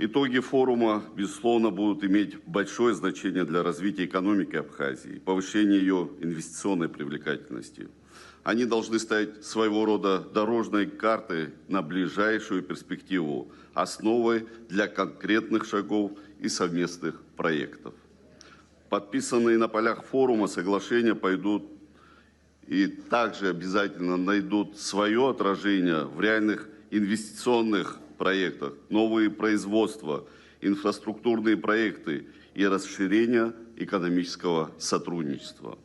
Итоги форума, безусловно, будут иметь большое значение для развития экономики Абхазии, повышения ее инвестиционной привлекательности. Они должны стать своего рода дорожной картой на ближайшую перспективу, основой для конкретных шагов и совместных проектов. Подписанные на полях форума соглашения пойдут и также обязательно найдут свое отражение в реальных инвестиционных проектах, новые производства, инфраструктурные проекты и расширение экономического сотрудничества.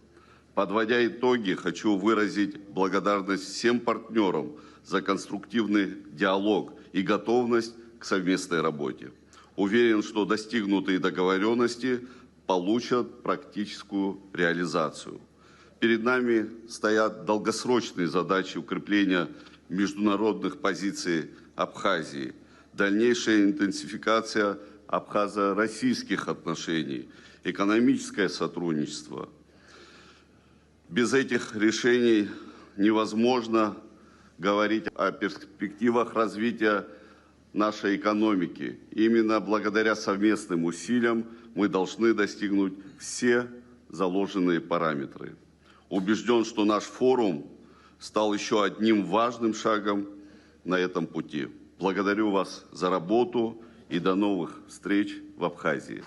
Подводя итоги, хочу выразить благодарность всем партнерам за конструктивный диалог и готовность к совместной работе. Уверен, что достигнутые договоренности получат практическую реализацию. Перед нами стоят долгосрочные задачи укрепления международных позиций Абхазии, дальнейшая интенсификация абхазо-российских отношений, экономическое сотрудничество. Без этих решений невозможно говорить о перспективах развития нашей экономики. Именно благодаря совместным усилиям мы должны достигнуть все заложенные параметры. Убежден, что наш форум стал еще одним важным шагом на этом пути. Благодарю вас за работу и до новых встреч в Абхазии.